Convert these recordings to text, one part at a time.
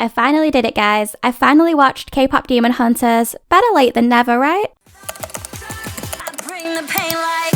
I finally did it, guys. I finally watched K-Pop Demon Hunters. Better late than never, right? I bring the pain like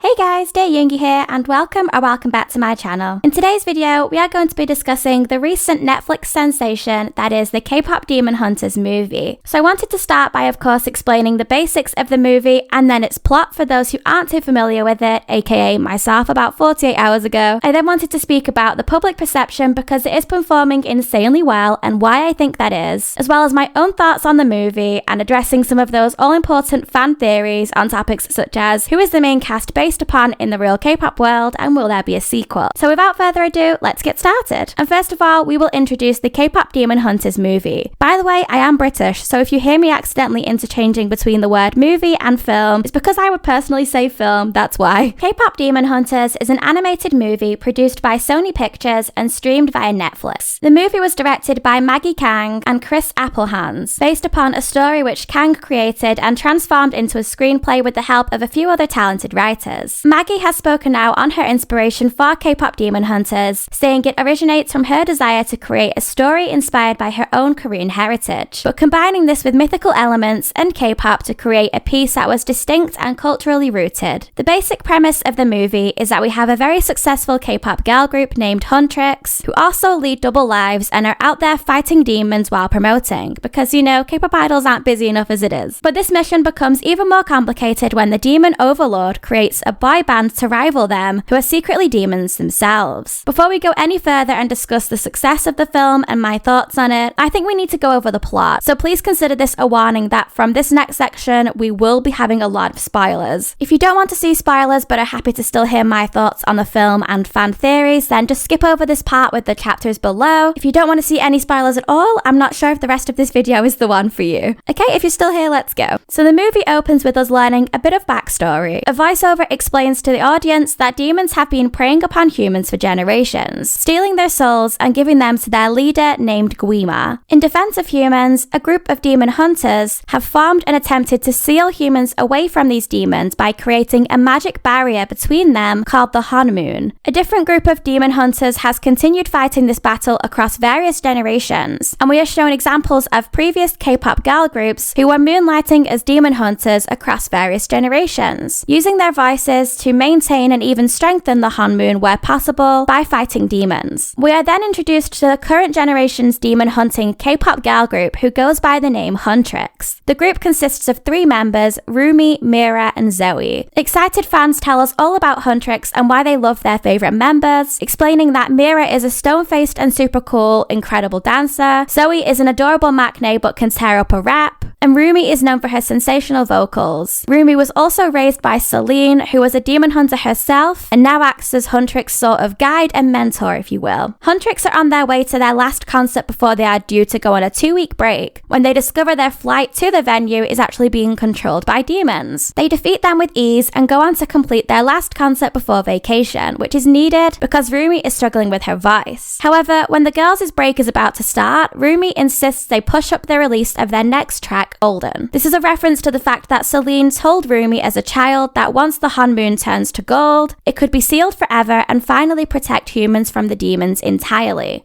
Hey guys, Yoongi here, and welcome back to my channel. In today's video, we are going to be discussing the recent Netflix sensation that is the K-Pop Demon Hunters movie. So I wanted to start by, of course, explaining the basics of the movie and then its plot for those who aren't too familiar with it, aka myself about 48 hours ago. I then wanted to speak about the public perception because it is performing insanely well and why I think that is, as well as my own thoughts on the movie and addressing some of those all-important fan theories on topics such as who is the main cast based upon in the real K-pop world, and will there be a sequel? So without further ado, let's get started. And first of all, we will introduce the K-Pop Demon Hunters movie. By the way, I am British, so if you hear me accidentally interchanging between the word movie and film, it's because I would personally say film, that's why. K-Pop Demon Hunters is an animated movie produced by Sony Pictures and streamed via Netflix. The movie was directed by Maggie Kang and Chris Applehans, based upon a story which Kang created and transformed into a screenplay with the help of a few other talented writers. Maggie has spoken out on her inspiration for K-Pop Demon Hunters, saying it originates from her desire to create a story inspired by her own Korean heritage, but combining this with mythical elements and K-pop to create a piece that was distinct and culturally rooted. The basic premise of the movie is that we have a very successful K-pop girl group named Huntr, who also lead double lives and are out there fighting demons while promoting, because you know, K-pop idols aren't busy enough as it is. But this mission becomes even more complicated when the demon overlord creates a boy band to rival them, who are secretly demons themselves. Before we go any further and discuss the success of the film and my thoughts on it, I think we need to go over the plot. So please consider this a warning that from this next section, we will be having a lot of spoilers. If you don't want to see spoilers but are happy to still hear my thoughts on the film and fan theories, then just skip over this part with the chapters below. If you don't want to see any spoilers at all, I'm not sure if the rest of this video is the one for you. Okay, if you're still here, let's go. So the movie opens with us learning a bit of backstory. A voiceover explains to the audience that demons have been preying upon humans for generations, stealing their souls and giving them to their leader named Gwi-Ma. In defense of humans, a group of demon hunters have formed and attempted to seal humans away from these demons by creating a magic barrier between them called the Honmoon. A different group of demon hunters has continued fighting this battle across various generations, and we are shown examples of previous K-pop girl groups who were moonlighting as demon hunters across various generations, using their voices to maintain and even strengthen the Honmoon where possible by fighting demons. We are then introduced to the current generation's demon hunting K-pop girl group who goes by the name Huntr. The group consists of 3 members, Rumi, Mira, and Zoe. Excited fans tell us all about Huntr and why they love their favorite members, explaining that Mira is a stone-faced and super cool, incredible dancer, Zoe is an adorable maknae but can tear up a rap, and Rumi is known for her sensational vocals. Rumi was also raised by Celine, who was a demon hunter herself, and now acts as Huntr's sort of guide and mentor, if you will. Huntr are on their way to their last concert before they are due to go on a 2-week break, when they discover their flight to the venue is actually being controlled by demons. They defeat them with ease and go on to complete their last concert before vacation, which is needed because Rumi is struggling with her voice. However, when the girls' break is about to start, Rumi insists they push up the release of their next track, Golden. This is a reference to the fact that Celine told Rumi as a child that once the Honmoon turns to gold, it could be sealed forever and finally protect humans from the demons entirely.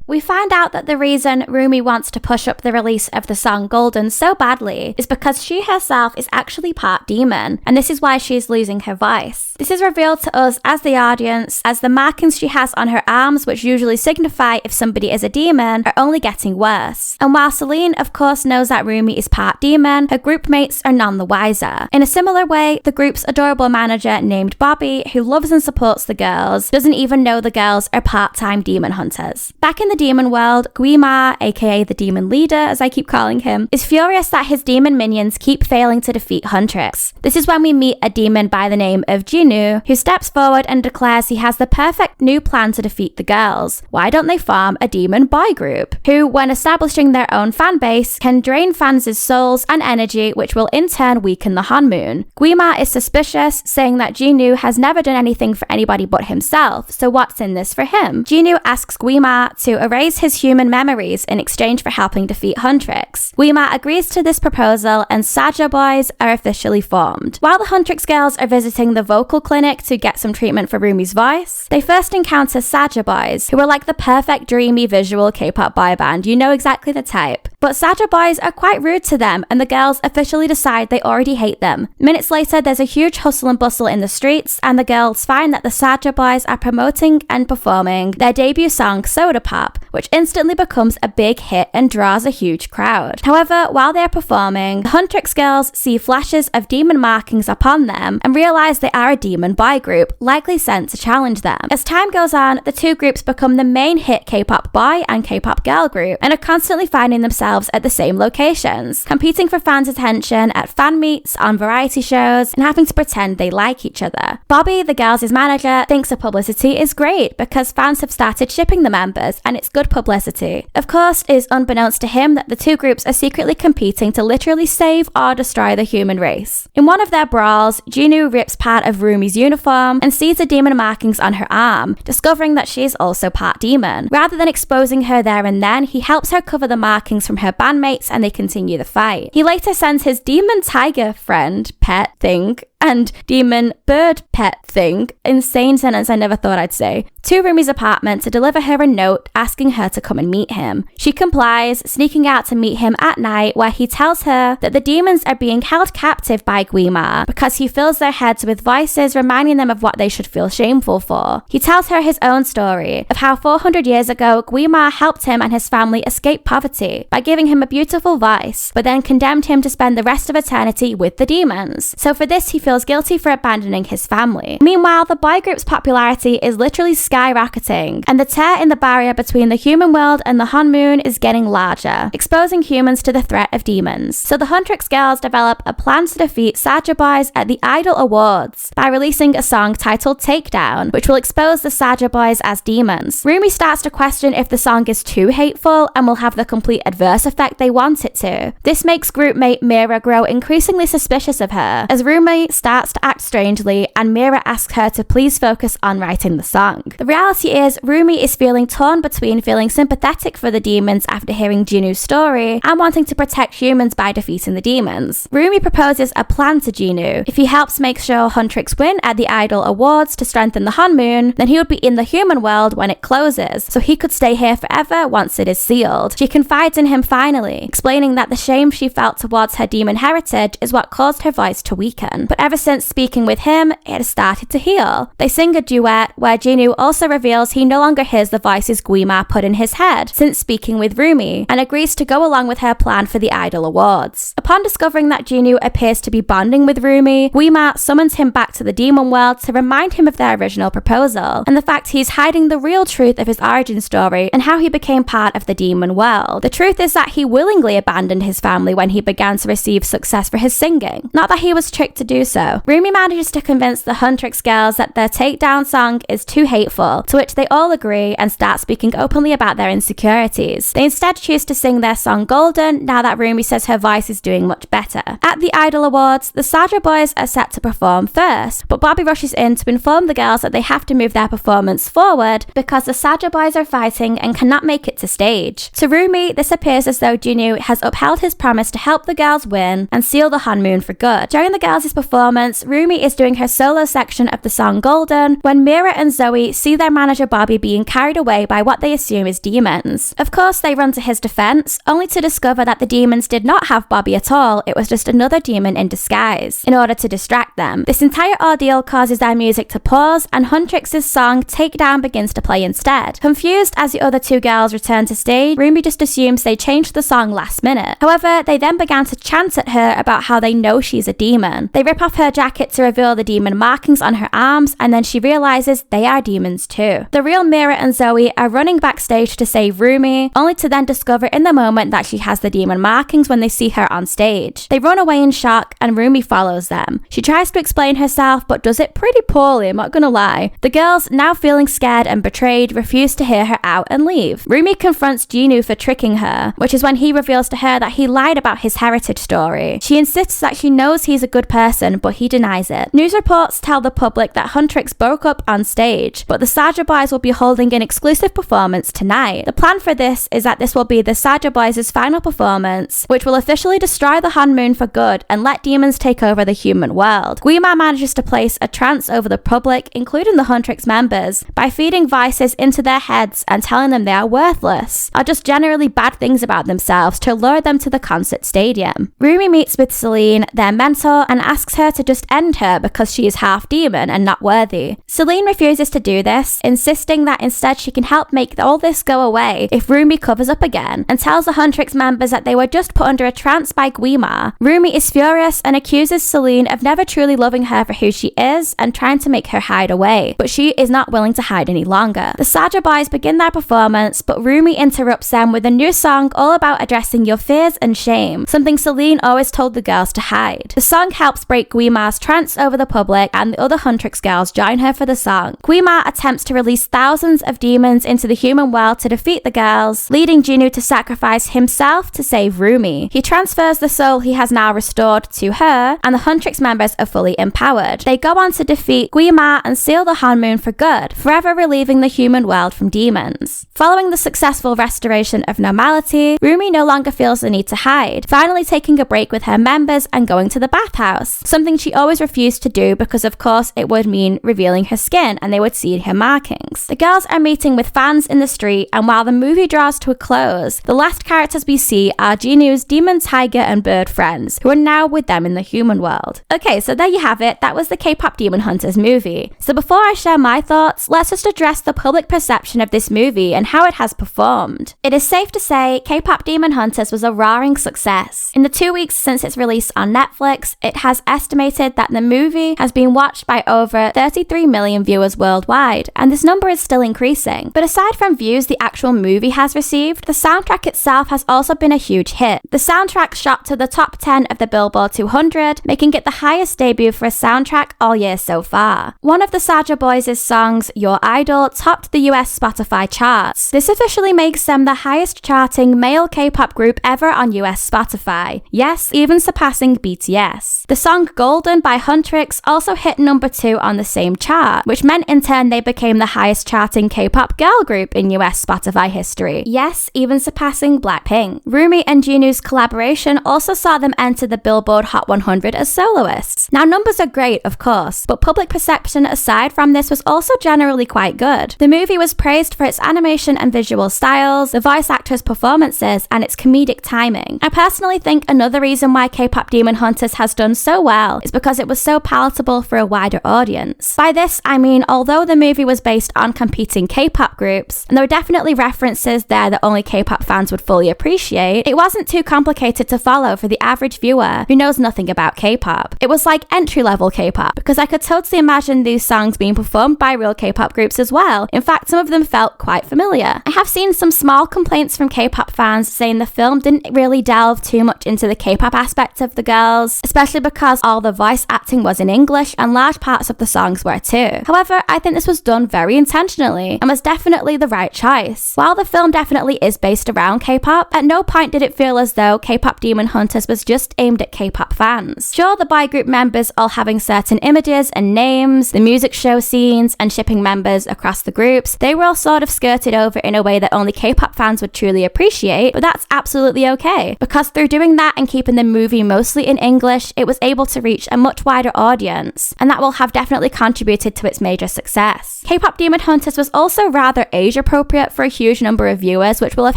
We find out that the reason Rumi wants to push up the release of the song Golden so badly is because she herself is actually part demon, and this is why she is losing her voice. This is revealed to us as the audience, as the markings she has on her arms, which usually signify if somebody is a demon, are only getting worse. And while Celine of course knows that Rumi is part demon, her group mates are none the wiser. In a similar way, the group's adorable manager named Bobby, who loves and supports the girls, doesn't even know the girls are part-time demon hunters. Back in the demon world, Gwi-Ma, aka the demon leader as I keep calling him, is furious that his demon minions keep failing to defeat Huntr. This is when we meet a demon by the name of Jinu, who steps forward and declares he has the perfect new plan to defeat the girls. Why don't they form a demon boy group, who, when establishing their own fan base, can drain fans' souls and energy, which will in turn weaken the Honmoon. Gwi-Ma is suspicious, saying that Jinu has never done anything for anybody but himself, so what's in this for him? Jinu asks Gwi-Ma to erase his human memories in exchange for helping defeat Huntrix. Gwi-Ma agrees to this proposal and Saja Boys are officially formed. While the Huntrix girls are visiting the vocal clinic to get some treatment for Rumi's voice, they first encounter Saja Boys, who are like the perfect dreamy visual K-pop boy band. You know exactly the type. But Saja Boys are quite rude to them and the girls officially decide they already hate them. Minutes later, there's a huge hustle and bustle in the streets and the girls find that the Saja Boys are promoting and performing their debut song Soda Pop, which instantly becomes a big hit and draws a huge crowd. However, while they're performing, the Huntrix girls see flashes of demon markings upon them and realize they are a demon boy group, likely sent to challenge them. As time goes on, the two groups become the main hit K-pop boy and K-pop girl group and are constantly finding themselves at the same locations, competing for fans' attention at fan meets, on variety shows, and having to pretend they like each other. Bobby, the girls' manager, thinks the publicity is great because fans have started shipping the members and it's good publicity. Of course, it is unbeknownst to him that the two groups are secretly competing to literally save or destroy the human race. In one of their brawls, Jinu rips part of Rumi's uniform and sees the demon markings on her arm, discovering that she is also part demon. Rather than exposing her there and then, he helps her cover the markings from her bandmates and they continue the fight. He later sends his demon tiger friend, pet thing, and demon bird pet thing, insane sentence I never thought I'd say, to Rumi's apartment to deliver her a note asking her to come and meet him. She complies, sneaking out to meet him at night where he tells her that the demons are being held captive by Gwi-Ma because he fills their heads with voices reminding them of what they should feel shameful for. He tells her his own story of how 400 years ago Gwi-Ma helped him and his family escape poverty by giving him a beautiful voice, but then condemned him to spend the rest of eternity with the demons. So for this he feels guilty for abandoning his family. Meanwhile, the boy group's popularity is literally skyrocketing, and the tear in the barrier between the human world and the Han Moon is getting larger, exposing humans to the threat of demons. So the Huntrix girls develop a plan to defeat Saja Boys at the Idol Awards by releasing a song titled Takedown, which will expose the Saja Boys as demons. Rumi starts to question if the song is too hateful and will have the complete adverse effect they want it to. This makes group mate Mira grow increasingly suspicious of her, as Rumi starts to act strangely and Mira asks her to please focus on writing the song. The reality is, Rumi is feeling torn between feeling sympathetic for the demons after hearing Jinu's story and wanting to protect humans by defeating the demons. Rumi proposes a plan to Jinu. If he helps make sure Huntrix win at the Idol Awards to strengthen the Han Moon, then he would be in the human world when it closes, so he could stay here forever once it is sealed. She confides in him finally, explaining that the shame she felt towards her demon heritage is what caused her voice to weaken. But ever since speaking with him, it has started to heal. They sing a duet where Jinu also reveals he no longer hears the voices Gwi-Ma put in his head since speaking with Rumi, and agrees to go along with her plan for the Idol Awards. Upon discovering that Jinu appears to be bonding with Rumi, Gwi-Ma summons him back to the demon world to remind him of their original proposal, and the fact he's hiding the real truth of his origin story and how he became part of the demon world. The truth is that he willingly abandoned his family when he began to receive success for his singing, not that he was tricked to do so. Rumi manages to convince the Huntrix girls that their Takedown song is too hateful, to which they all agree and start speaking openly about their insecurities. They instead choose to sing their song Golden now that Rumi says her voice is doing much better. At the Idol Awards, the Saja Boys are set to perform first, but Bobby rushes in to inform the girls that they have to move their performance forward because the Saja Boys are fighting and cannot make it to stage. To Rumi, this appears as though Jinu has upheld his promise to help the girls win and seal the Han Moon for good. During the girls' performance, Rumi is doing her solo section of the song Golden when Mira and Zoe see their manager Bobby being carried away by what they assume is demons. Of course, they run to his defense, only to discover that the demons did not have Bobby at all, it was just another demon in disguise, in order to distract them. This entire ordeal causes their music to pause, and Huntrix's song Takedown begins to play instead. Confused as the other two girls return to stage, Rumi just assumes they changed the song last minute. However, they then began to chant at her about how they know she's a demon. They rip off her jacket to reveal the demon markings on her arms, and then she realizes they are demons too. The real Mira and Zoe are running backstage to save Rumi, only to then discover in the moment that she has the demon markings when they see her on stage. They run away in shock, and Rumi follows them. She tries to explain herself, but does it pretty poorly, I'm not gonna lie. The girls, now feeling scared and betrayed, refuse to hear her out and leave. Rumi confronts Jinu for tricking her, which is when he reveals to her that he lied about his heritage story. She insists that she knows he's a good person, but he denies it. News reports tell the public that Huntr broke up on stage, but the Saja Boys will be holding an exclusive performance tonight. The plan for this is that this will be the Saja Boys' final performance, which will officially destroy the Han Moon for good and let demons take over the human world. Gwi-Ma manages to place a trance over the public, including the Huntr's members, by feeding voices into their heads and telling them they are worthless, or just generally bad things about themselves to lure them to the concert stadium. Rumi meets with Celine, their mentor, and asks her to just end her because she is half demon and not worthy. Celine refuses to do this, insisting that instead she can help make all this go away if Rumi covers up again, and tells the Huntr's members that they were just put under a trance by Gwi-Ma. Rumi is furious and accuses Celine of never truly loving her for who she is and trying to make her hide away, but she is not willing to hide any longer. The Saja Boys begin their performance, but Rumi interrupts them with a new song all about addressing your fears and shame, something Celine always told the girls to hide. The song helps break Gwi-Ma's trance over the public, and the other Huntr's girls join her for the song. Gwi-Ma attempts to release thousands of demons into the human world to defeat the girls, leading Jinwoo to sacrifice himself to save Rumi. He transfers the soul he has now restored to her, and the Huntr's members are fully empowered. They go on to defeat Gwi-Ma and seal the Han Moon for good, forever relieving the human world from demons. Following the successful restoration of normality, Rumi no longer feels the need to hide, finally taking a break with her members and going to the bathhouse, something she always refused to do because of course it would mean revealing her skin and they would see her markings. The girls are meeting with fans in the street, and while the movie draws to a close, the last characters we see are Jinwoo's demon, tiger and bird friends, who are now with them in the human world. Okay, so there you have it. That was the K-pop Demon Hunters movie. So before I share my thoughts, let's just address the public perception of this movie and how it has performed. It is safe to say K-pop Demon Hunters was a roaring success. In the 2 weeks since its release on Netflix, it has estimated that the movie has been watched by over 33 million viewers worldwide, and this number is still increasing. But aside from views the actual movie has received, the soundtrack itself has also been a huge hit. The soundtrack shot to the top 10 of the Billboard 200, making it the highest debut for a soundtrack all year so far. One of the Saja Boys' songs, Your Idol, topped the US Spotify charts. This officially makes them the highest charting male K-pop group ever on US Spotify. Yes, even surpassing BTS. The song Golden by Huntr also hit number 2 on the same chart, which meant in turn they became the highest charting K-pop girl group in US Spotify history. Yes, even surpassing Blackpink. Rumi and Jinwoo's collaboration also saw them enter the Billboard Hot 100 as soloists. Now numbers are great, of course, but public perception aside from this was also generally quite good. The movie was praised for its animation and visual styles, the voice actors' performances, and its comedic timing. I personally think another reason why K-pop Demon Hunters has done so well is because it was so palatable for a wider audience. By this, I mean although the movie was based on competing K-pop groups, and there were definitely references there that only K-pop fans would fully appreciate, it wasn't too complicated to follow for the average viewer who knows nothing about K-pop. It was like entry-level K-pop, because I could totally imagine these songs being performed by real K-pop groups as well. In fact, some of them felt quite familiar. I have seen some small complaints from K-pop fans saying the film didn't really delve too much into the K-pop aspect of the girls, especially because all the voice acting was in English and large parts of the songs were too. However, I think this was done very intentionally and was definitely the right choice. While the film definitely is based around K-pop, at no point did it feel as though K-pop Demon Hunters was just aimed at K-pop fans. Sure, the boy group members all having certain images and names, the music show scenes, and shipping members across the groups, they were all sort of skirted over in a way that only K-pop fans would truly appreciate, but that's absolutely okay, because through doing that and keeping the movie mostly in English, it was able to reach a much wider audience, and that will have definitely contributed to its major success. K-pop Demon Hunters was also rather age appropriate for a huge number of viewers, which will have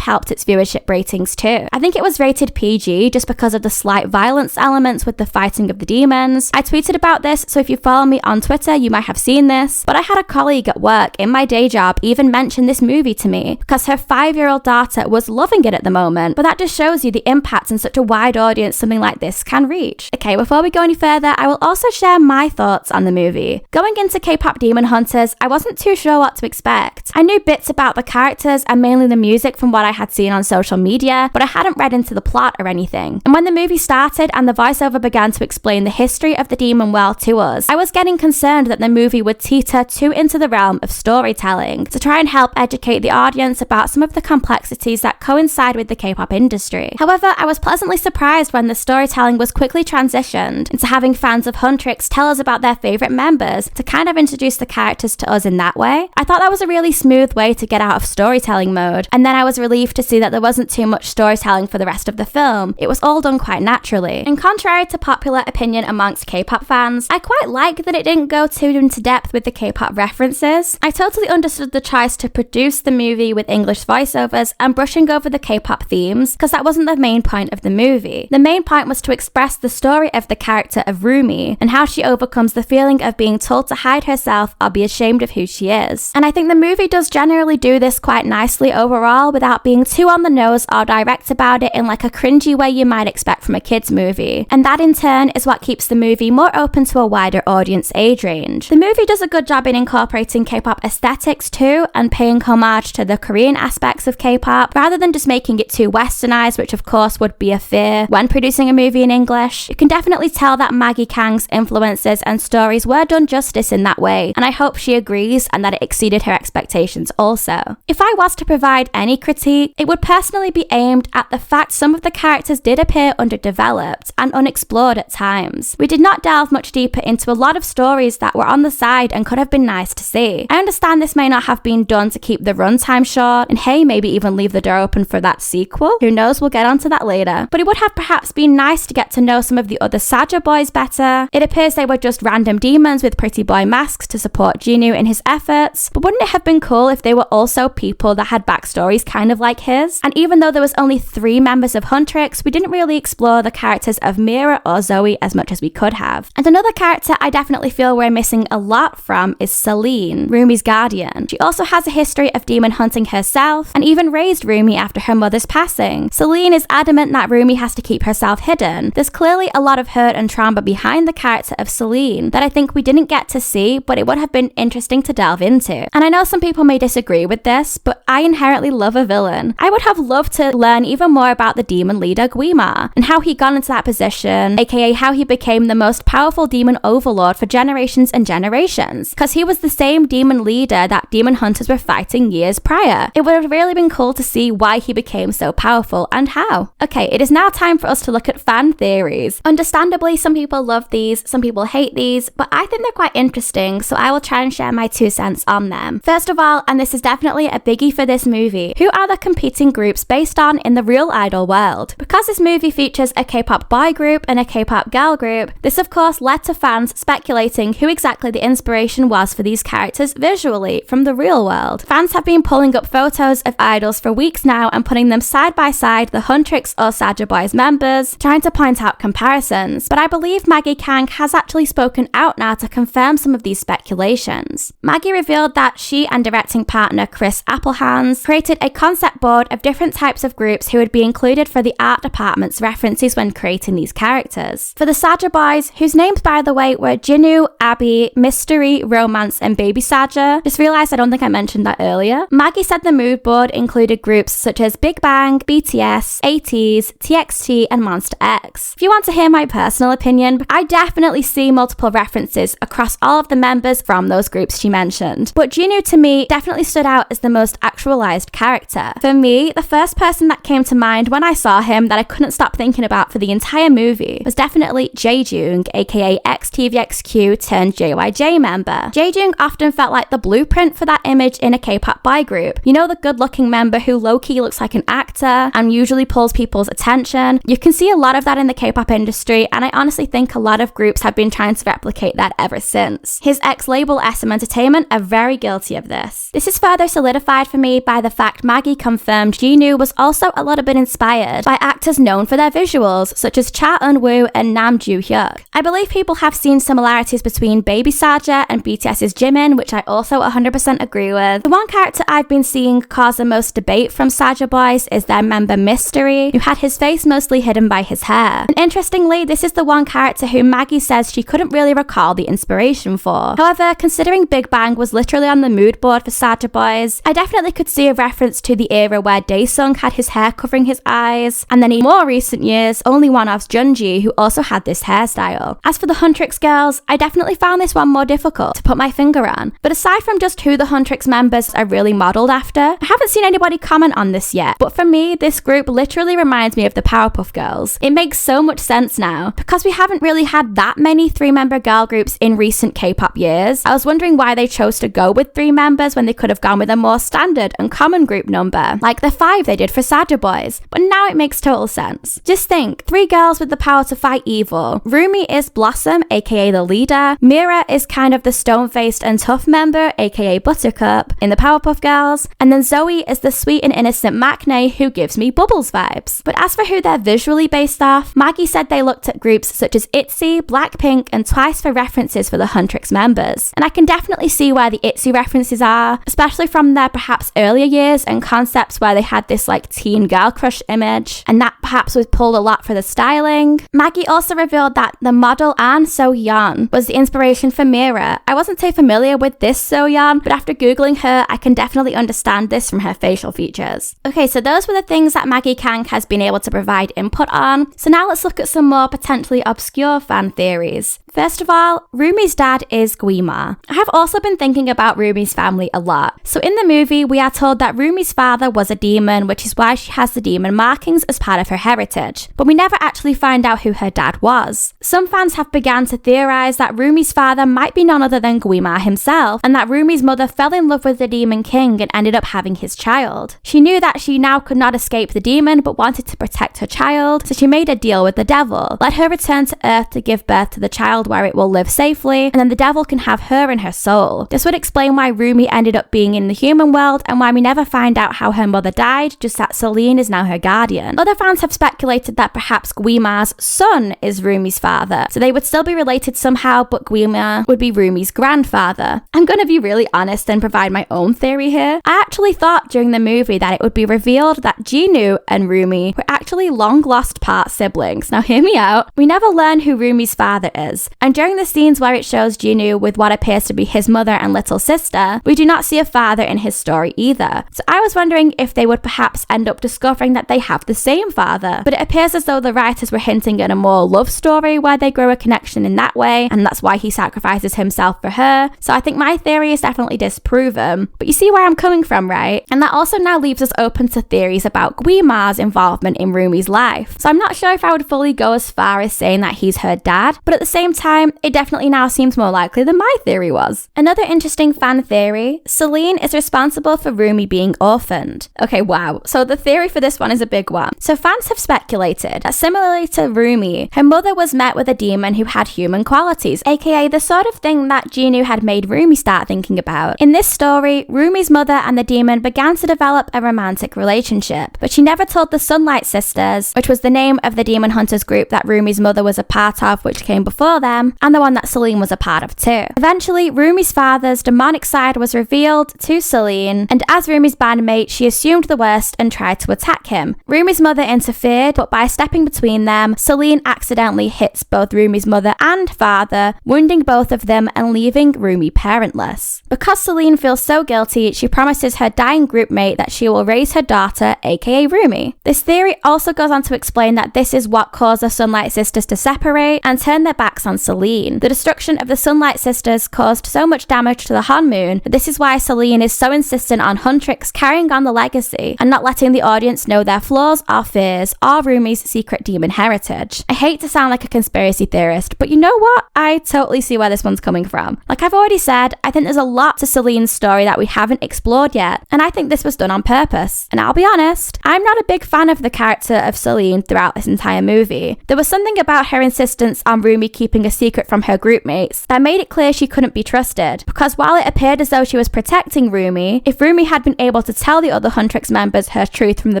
helped its viewership ratings too. I think it was rated PG just because of the slight violence elements with the fighting of the demons. I tweeted about this, so if you follow me on Twitter, you might have seen this, but I had a colleague at work in my day job even mention this movie to me because her 5-year-old daughter was loving it at the moment, but that just shows you the impact in such a wide audience something like this can reach. Okay, before we go any further, I will also share my thoughts on the movie. Going into K-pop Demon Hunters, I wasn't too sure what to expect. I knew bits about the characters and mainly the music from what I had seen on social media, but I hadn't read into the plot or anything. And when the movie started and the voiceover began to explain the history of the demon world to us, I was getting concerned that the movie would teeter too into the realm of storytelling to try and help educate the audience about some of the complexities that coincide with the K-pop industry. However, I was pleasantly surprised when the storytelling was quickly transitioned into having fans of Huntrix tell us about their favourite members to kind of introduce the characters to us in that way. I thought that was a really smooth way to get out of storytelling mode, and then I was relieved to see that there wasn't too much storytelling for the rest of the film. It was all done quite naturally. And contrary to popular opinion amongst K-pop fans, I quite like that it didn't go too into depth with the K-pop references. I totally understood the choice to produce the movie with English voiceovers and brushing over the K-pop themes, because that wasn't the main point of the movie. The main point was to express the story of the character of Rumi and how she overcomes the feeling of being told to hide herself or be ashamed of who she is. And I think the movie does generally do this quite nicely overall without being too on the nose or direct about it in like a cringy way you might expect from a kids movie. And that in turn is what keeps the movie more open to a wider audience age range. The movie does a good job in incorporating K-pop aesthetics too and paying homage to the Korean aspects of K-pop rather than just making it too westernized, which of course would be a fear when producing a movie in English. You can definitely tell that Maggie Kang's influences and stories were done justice in that way, and I hope she agrees and that it exceeded her expectations also. If I was to provide any critique, it would personally be aimed at the fact some of the characters did appear underdeveloped and unexplored at times. We did not delve much deeper into a lot of stories that were on the side and could have been nice to see. I understand this may not have been done to keep the runtime short, and hey, maybe even leave the door open for that sequel. Who knows, we'll get onto that later. But it would have perhaps been nice to get to know some of the other Saja Boys better. It appears they were just random demons with pretty boy masks to support Jinu in his efforts, but wouldn't it have been cool if they were also people that had backstories kind of like his? And even though there was only 3 members of Huntrix, we didn't really explore the characters of Mira or Zoe as much as we could have. And another character I definitely feel we're missing a lot from is Celine, Rumi's guardian. She also has a history of demon hunting herself and even raised Rumi after her mother's passing. Celine is adamant that Rumi has to keep herself hidden. There's clearly a lot of hurt and trauma behind the character of Celine that I think we didn't get to see, but it would have been interesting to delve into. And I know some people may disagree with this, but I inherently love a villain. I would have loved to learn even more about the demon leader Gwi-Ma and how he got into that position, aka how he became the most powerful demon overlord for generations and generations, because he was the same demon leader that demon hunters were fighting years prior. It would have really been cool to see why he became so powerful and how. Okay, it is now time for us to look at fan theories. Understandably, some people love these, some people hate these, but I think they're quite interesting, so I will try and share my 2 cents on them. First of all, and this is definitely a biggie for this movie, who are the competing groups based on in the real idol world? Because this movie features a K-pop boy group and a K-pop girl group, this of course led to fans speculating who exactly the inspiration was for these characters visually from the real world. Fans have been pulling up photos of idols for weeks now and putting them side by side the Huntrix or Saja Boys members, trying to point out comparisons, but I believe Maggie Kang has actually spoken out now to confirm some of these speculations. Maggie revealed that she and directing partner Chris Applehands created a concept board of different types of groups who would be included for the art department's references when creating these characters. For the Saja Boys, whose names by the way were Jinu, Abby, Mystery, Romance and Baby Saja, just realised I don't think I mentioned that earlier, Maggie said the mood board included groups such as Big Bang, BTS, ATEEZ, TXT and Monster X. If you want to hear my personal opinion, I definitely see multiple references across all of the members from those groups she mentioned, but Jinu to me definitely stood out as the most actualized character. For me, the first person that came to mind when I saw him that I couldn't stop thinking about for the entire movie was definitely Jae-Jung, aka XTVXQ turned JYJ member. Jae-Jung often felt like the blueprint for that image in a K-pop boy group. You know, the good-looking member who low-key looks like an actor and usually pulls people's attention. You can see a lot of that in the K-pop industry, and I honestly think a lot of groups have been trying to replicate that ever since. His ex-label SM Entertainment are very guilty of this. This is further solidified for me by the fact Maggie confirmed Jinu was also a little bit inspired by actors known for their visuals, such as Cha Eun-woo and Nam Joo-hyuk. I believe people have seen similarities between Baby Saja and BTS's Jimin, which I also 100% agree with. The one character I've been seeing cause the most debate from Saja Boys is their member Mystery, who had his face mostly hidden by his hair. And interestingly, this is the one character who Maggie says she couldn't really recall the inspiration for. However, considering Big Bang was literally on the mood board for Saja Boys, I definitely could see a reference to the era where Daesung had his hair covering his eyes, and then in more recent years, only one of Junji, who also had this hairstyle. As for the Huntrix girls, I definitely found this one more difficult to put my finger on, but aside from just who the Huntrix members are really modelled after, I haven't seen anybody comment on this yet, but for me, this group literally reminds me of the Powerpuff Girls. It makes so much sense now, because we have haven't really had that many 3-member girl groups in recent K-pop years. I was wondering why they chose to go with 3 members when they could have gone with a more standard and common group number, like the 5 they did for Saja Boys, but now it makes total sense. Just think, 3 girls with the power to fight evil. Rumi is Blossom, aka the leader. Mira is kind of the stone-faced and tough member, aka Buttercup, in the Powerpuff Girls. And then Zoe is the sweet and innocent Maknae who gives me Bubbles vibes. But as for who they're visually based off, Maggie said they looked at groups such as ITZY, Blackpink, and Twice for references for the Huntrix members. And I can definitely see where the ITZY references are, especially from their perhaps earlier years and concepts where they had this like teen girl crush image, and that perhaps was pulled a lot for the styling. Maggie also revealed that the model Ahn So-yeon was the inspiration for Mira. I wasn't too familiar with this So-yeon, but after googling her, I can definitely understand this from her facial features. Okay, so those were the things that Maggie Kang has been able to provide input on. So now let's look at some more potentially obscure fan theories. First of all, Rumi's dad is Gwi-Ma. I have also been thinking about Rumi's family a lot. So in the movie, we are told that Rumi's father was a demon, which is why she has the demon markings as part of her heritage. But we never actually find out who her dad was. Some fans have begun to theorize that Rumi's father might be none other than Gwi-Ma himself, and that Rumi's mother fell in love with the demon king and ended up having his child. She knew that she now could not escape the demon, but wanted to protect her child, so she made a deal with the devil. Let her return to Earth to give birth to the child where it will live safely, and then the devil can have her and her soul. This would explain why Rumi ended up being in the human world and why we never find out how her mother died, just that Celine is now her guardian. Other fans have speculated that perhaps Gwi-Ma's son is Rumi's father, so they would still be related somehow, but Gwi-Ma would be Rumi's grandfather. I'm gonna be really honest and provide my own theory here. I actually thought during the movie that it would be revealed that Jinu and Rumi were actually long-lost part siblings. Now hear me out. We never learn who Rumi's father is, and during the scenes where it shows Jinu with what appears to be his mother and little sister, we do not see a father in his story either. So I was wondering if they would perhaps end up discovering that they have the same father, but it appears as though the writers were hinting at a more love story where they grow a connection in that way, and that's why he sacrifices himself for her. So I think my theory is definitely disproven, but you see where I'm coming from, right? And that also now leaves us open to theories about Gwi-Ma's involvement in Rumi's life. So I'm not sure if I would fully go as far as saying that he's her dad, but at the same time, it definitely now seems more likely than my theory was. Another interesting fan theory, Celine is responsible for Rumi being orphaned. Okay, wow. So the theory for this one is a big one. So fans have speculated that similarly to Rumi, her mother was met with a demon who had human qualities, aka the sort of thing that Jinu had made Rumi start thinking about. In this story, Rumi's mother and the demon began to develop a romantic relationship, but she never told the Sunlight Sisters, which was the name of the Demon Hunters group that Rumi's mother was a part of, which came before them, and the one that Celine was a part of too. Eventually, Rumi's father's demonic side was revealed to Celine, and as Rumi's bandmate, she assumed the worst and tried to attack him. Rumi's mother interfered, but by stepping between them, Celine accidentally hits both Rumi's mother and father, wounding both of them and leaving Rumi parentless. Because Celine feels so guilty, she promises her dying groupmate that she will raise her daughter, aka Rumi. This theory also goes on to explain that this is what caused the Sunlight Sisters to separate and turn their backs on Celine. The destruction of the Sunlight Sisters caused so much damage to the Hanmoon that this is why Celine is so insistent on Huntrix carrying on the legacy and not letting the audience know their flaws or fears or Rumi's secret demon heritage. I hate to sound like a conspiracy theorist, but you know what? I totally see where this one's coming from. Like I've already said, I think there's a lot to Celine's story that we haven't explored yet, and I think this was done on purpose. And I'll be honest, I'm not a big fan of the character of Celine throughout this entire movie. There was something about her insistence on Rumi keeping a secret from her groupmates that made it clear she couldn't be trusted, because while it appeared as though she was protecting Rumi, if Rumi had been able to tell the other Huntrix members her truth from the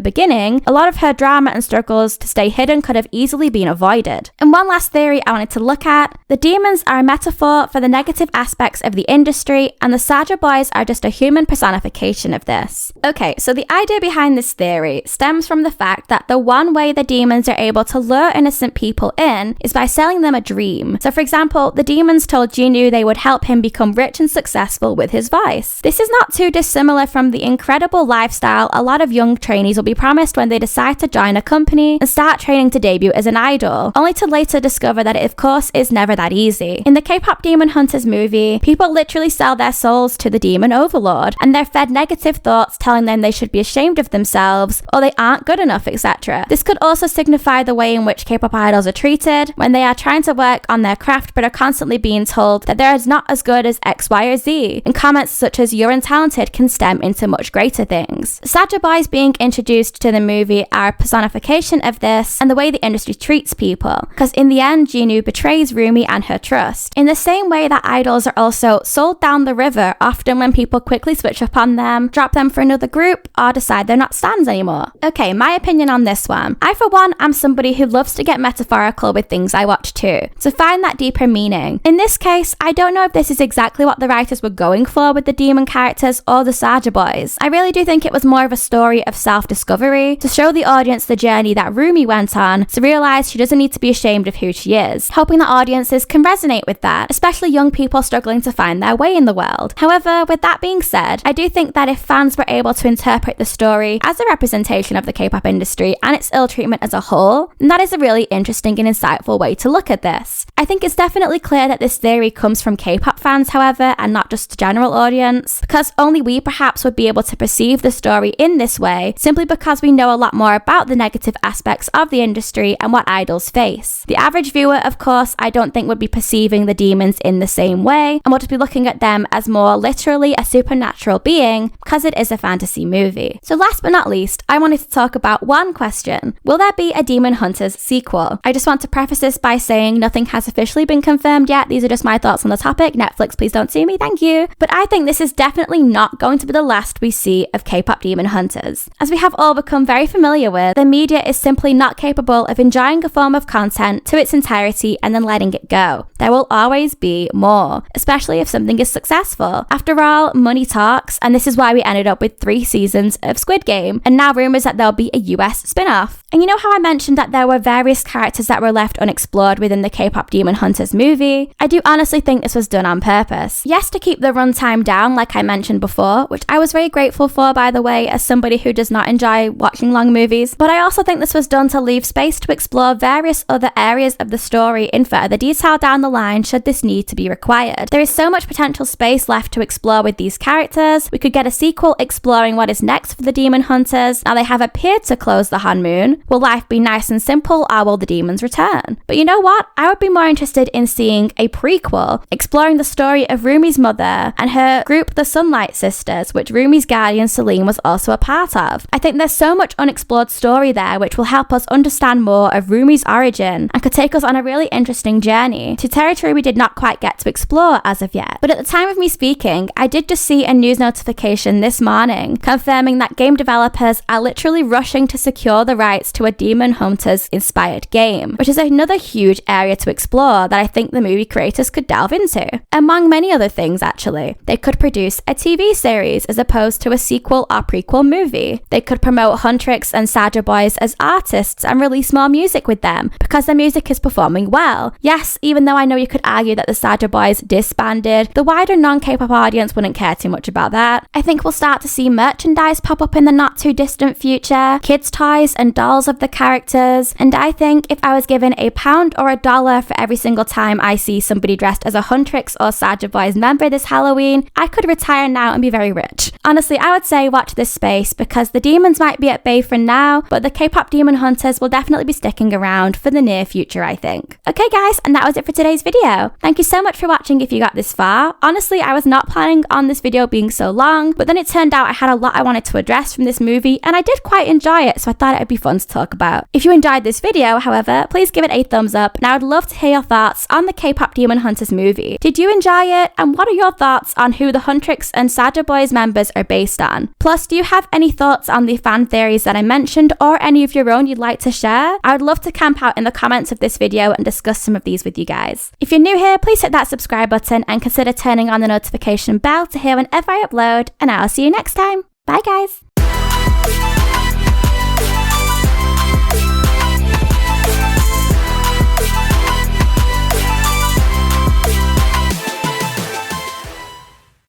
beginning, a lot of her drama and struggles to stay hidden could have easily been avoided. And one last theory I wanted to look at, the demons are a metaphor for the negative aspects of the industry, and the Saja Boys are just a human personification of this. Okay, so the idea behind this theory stems from the fact that the one way the demons are able to lure innocent people in is by selling them a dream. So for example, the demons told Jinu they would help him become rich and successful with his vice. This is not too dissimilar from the incredible lifestyle a lot of young trainees will be promised when they decide to join a company and start training to debut as an idol, only to later discover that it of course is never that easy. In the K-pop Demon Hunters movie, people literally sell their souls to the demon overlord, and they're fed negative thoughts telling them they should be ashamed of themselves or they aren't good enough, etc. This could also signify the way in which K-pop idols are treated frustrated when they are trying to work on their craft but are constantly being told that they're not as good as X, Y, or Z, and comments such as "you're untalented" can stem into much greater things. Saja Boys being introduced to the movie are a personification of this and the way the industry treats people, because in the end, Jinu betrays Rumi and her trust. In the same way that idols are also sold down the river, often when people quickly switch up on them, drop them for another group, or decide they're not stans anymore. Okay, my opinion on this one. I, for one, am somebody who loves to get metaphorical with things I watch too, to find that deeper meaning. In this case, I don't know if this is exactly what the writers were going for with the demon characters or the Saja Boys. I really do think it was more of a story of self-discovery, to show the audience the journey that Rumi went on to realise she doesn't need to be ashamed of who she is, hoping that audiences can resonate with that, especially young people struggling to find their way in the world. However, with that being said, I do think that if fans were able to interpret the story as a representation of the K-pop industry and its ill treatment as a whole, then that is a really interesting and insightful way to look at this. I think it's definitely clear that this theory comes from K-pop fans, however, and not just the general audience, because only we perhaps would be able to perceive the story in this way, simply because we know a lot more about the negative aspects of the industry and what idols face. The average viewer, of course, I don't think would be perceiving the demons in the same way, and would just be looking at them as more literally a supernatural being, because it is a fantasy movie. So last but not least, I wanted to talk about one question. Will there be a Demon Hunters sequel? I just want to preface this by saying nothing has officially been confirmed yet. These are just my thoughts on the topic. Netflix, please don't sue me, thank you. But I think this is definitely not going to be the last we see of K-pop Demon Hunters. As we have all become very familiar with, the media is simply not capable of enjoying a form of content to its entirety and then letting it go. There will always be more, especially if something is successful. After all, money talks, and this is why we ended up with 3 seasons of Squid Game, and now rumours that there'll be a US spin-off. And you know how I mentioned that there were various characters that were left unexplored within the K-pop Demon Hunters movie? I do honestly think this was done on purpose. Yes, to keep the runtime down, like I mentioned before, which I was very grateful for, by the way, as somebody who does not enjoy watching long movies, but I also think this was done to leave space to explore various other areas of the story in further detail down the line should this need to be required. There is so much potential space left to explore with these characters. We could get a sequel exploring what is next for the Demon Hunters. Now they have appeared to close the honeymoon. Will life be nice and simple, or will the demons return? But you know what? I would be more interested in seeing a prequel exploring the story of Rumi's mother and her group, the Sunlight Sisters, which Rumi's guardian Celine was also a part of. I think there's so much unexplored story there which will help us understand more of Rumi's origin and could take us on a really interesting journey to territory we did not quite get to explore as of yet. But at the time of me speaking, I did just see a news notification this morning confirming that game developers are literally rushing to secure the rights to a Demon Hunters inspired game, which is another huge area to explore that I think the movie creators could delve into. Among many other things, actually. They could produce a TV series as opposed to a sequel or prequel movie. They could promote Huntr and Saja Boys as artists and release more music with them because their music is performing well. Yes, even though I know you could argue that the Saja Boys disbanded, the wider non-K-pop audience wouldn't care too much about that. I think we'll start to see merchandise pop up in the not too distant future, kids' toys and dolls of the characters, and I think if I was given £1 or $1 for every single time I see somebody dressed as a Huntr or Saja Boys member this Halloween, I could retire now and be very rich. Honestly, I would say watch this space because the demons might be at bay for now, but the K-pop Demon Hunters will definitely be sticking around for the near future, I think. Okay guys, and that was it for today's video. Thank you so much for watching if you got this far. Honestly, I was not planning on this video being so long, but then it turned out I had a lot I wanted to address from this movie, and I did quite enjoy it, so I thought it would be fun to talk about. If you enjoyed this video, however, please give it a thumbs up, and I would love to hear your thoughts on the K-pop Demon Hunters movie. Did you enjoy it? And what are your thoughts on who the Huntr and Saja Boys members are based on? Plus, do you have any thoughts on the fan theories that I mentioned or any of your own you'd like to share? I would love to camp out in the comments of this video and discuss some of these with you guys. If you're new here, please hit that subscribe button and consider turning on the notification bell to hear whenever I upload, and I'll see you next time. Bye guys!